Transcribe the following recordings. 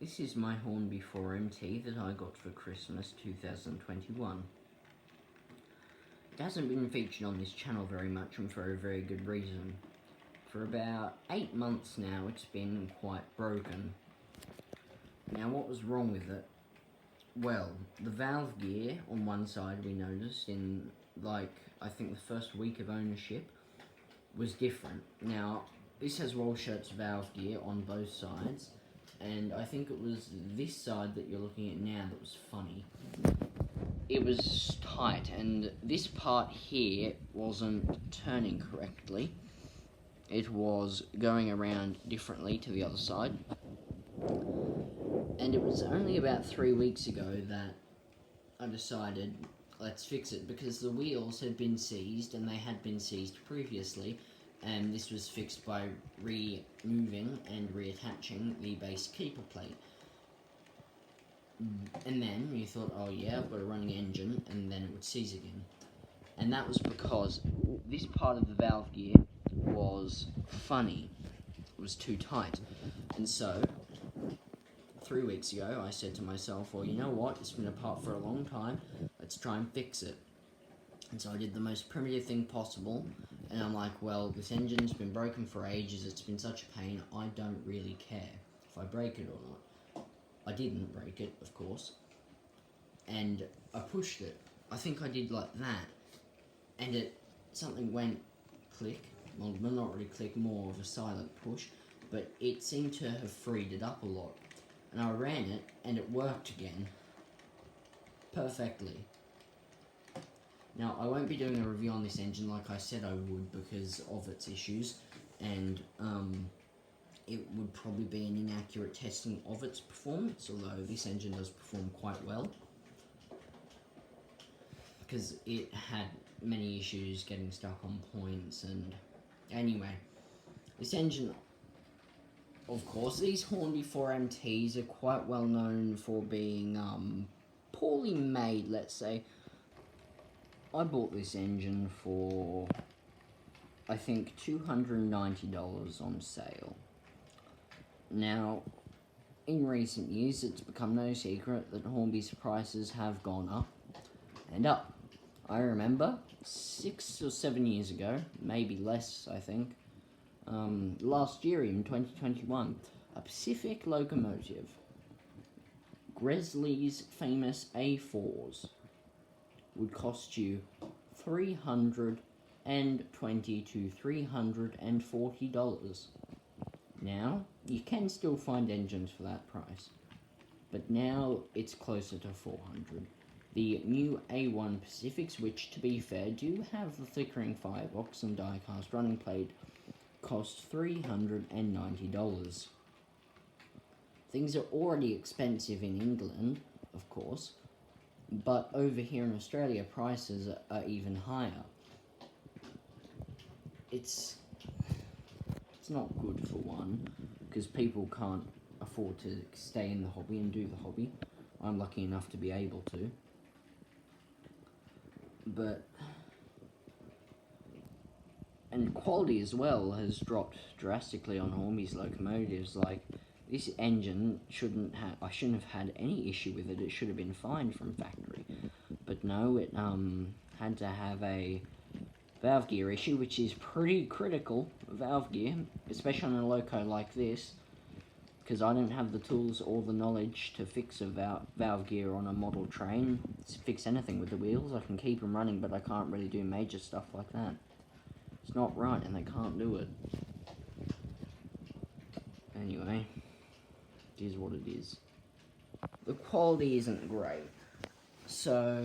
This is my Hornby 4MT that I got for Christmas 2021. It hasn't been featured on this channel very much, and for a very good reason. For about 8 months now it's been quite broken. Now what was wrong with it? Well, the valve gear on one side we noticed in I think the first week of ownership was different. Now this has Walshart's valve gear on both sides, and I think it was this side that you're looking at now that was funny. It was tight, and this part here wasn't turning correctly. It was going around differently to the other side. And it was only about 3 weeks ago that I decided, let's fix it, because the wheels had been seized, and they had been seized previously, and this was fixed by removing and reattaching the base keeper plate. And then you thought, oh yeah, I've got a running engine, and then it would seize again. And that was because this part of the valve gear was funny. It was too tight. And so 3 weeks ago I said to myself, well, you know what, it's been apart for a long time, let's try and fix it. And so I did the most primitive thing possible, and I'm like, well, this engine's been broken for ages, it's been such a pain, I don't really care if I break it or not. I didn't break it, of course, and I pushed it. I think I did like that, and something went click, well, not really click, more of a silent push, but it seemed to have freed it up a lot. And I ran it, and it worked again, perfectly. Now, I won't be doing a review on this engine like I said I would because of its issues, and it would probably be an inaccurate testing of its performance, although this engine does perform quite well, because it had many issues getting stuck on points. And anyway, this engine, of course, these Hornby 4MTs are quite well known for being poorly made, let's say. I bought this engine for, I think, $290 on sale. Now, in recent years, it's become no secret that Hornby's prices have gone up and up. I remember 6 or 7 years ago, maybe less, I think, last year in 2021, a Pacific locomotive, Gresley's famous A4s, would cost you $320 to $340. Now, you can still find engines for that price, but now it's closer to $400. The new A1 Pacifics, which, to be fair, do have the flickering firebox and die-cast running plate, cost $390. Things are already expensive in England, of course, but over here in Australia, prices are even higher. It's not good, for one, because people can't afford to stay in the hobby and do the hobby. I'm lucky enough to be able to. And quality as well has dropped drastically on Hornby's locomotives. Like, this engine I shouldn't have had any issue with it. It should have been fine from factory. But no, it had to have a valve gear issue, which is pretty critical, valve gear, especially on a loco like this, because I don't have the tools or the knowledge to fix a valve gear on a model train. To fix anything with the wheels, I can keep them running, but I can't really do major stuff like that. It's not right, and they can't do it. Anyway, it is what it is. The quality isn't great, so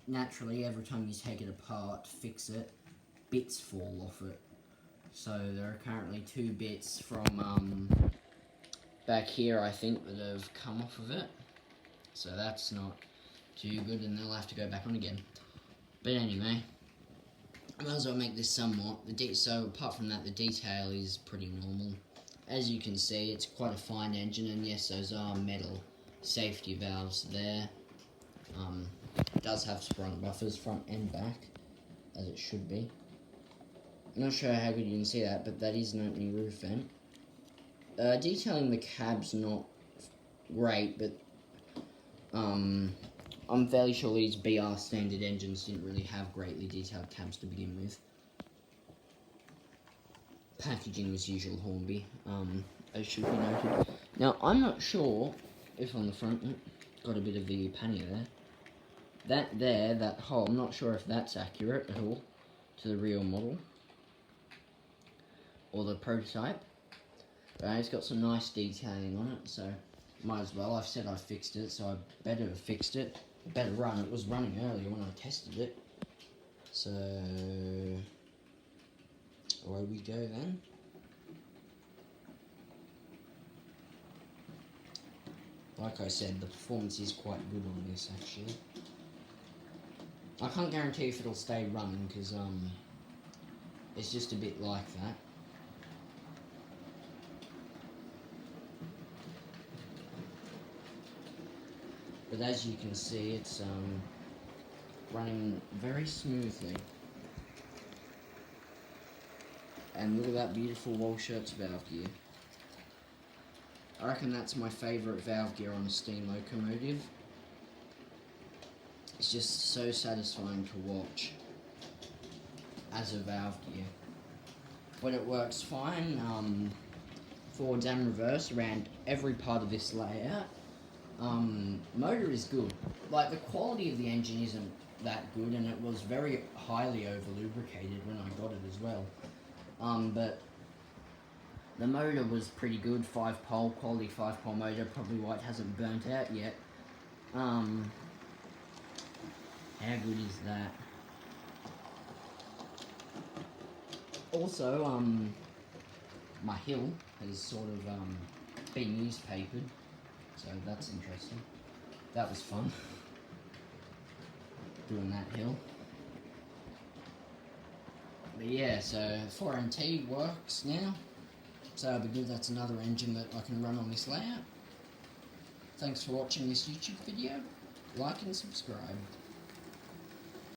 naturally, every time you take it apart, fix it, bits fall off it. So there are currently 2 bits from back here, I think, that have come off of it. So that's not too good, and they'll have to go back on again. But anyway, I might as well make this somewhat. So apart from that, the detail is pretty normal. As you can see, it's quite a fine engine, and yes, those are metal safety valves there. It does have sprung buffers front and back, as it should be. I'm not sure how good you can see that, but that is an opening roof vent. Detailing the cab's not great, but I'm fairly sure these BR standard engines didn't really have greatly detailed cabs to begin with. Packaging as usual, Hornby, as should be noted. Now, I'm not sure if on the front, got a bit of the pannier there. That hole, I'm not sure if that's accurate at all to the real model or the prototype. But it's got some nice detailing on it, so might as well. I've said I fixed it, so I better have fixed it. I better run. It was running earlier when I tested it. So away we go then. Like I said, the performance is quite good on this actually. I can't guarantee if it'll stay running because it's just a bit like that. But as you can see, it's running very smoothly. And look at that beautiful Walschaerts valve gear. I reckon that's my favourite valve gear on a steam locomotive. It's just so satisfying to watch as a valve gear. When it works fine, forwards and reverse around every part of this layout. Motor is good. Like, the quality of the engine isn't that good, and it was very highly over lubricated when I got it as well. But the motor was pretty good, 5-pole, quality 5-pole motor, probably why it hasn't burnt out yet. How good is that? Also, my hill has sort of been newspapered, so that's interesting. That was fun, doing that hill. But yeah, so 4MT works now, so I'll be good. That's another engine that I can run on this layout. Thanks for watching this YouTube video. Like and subscribe.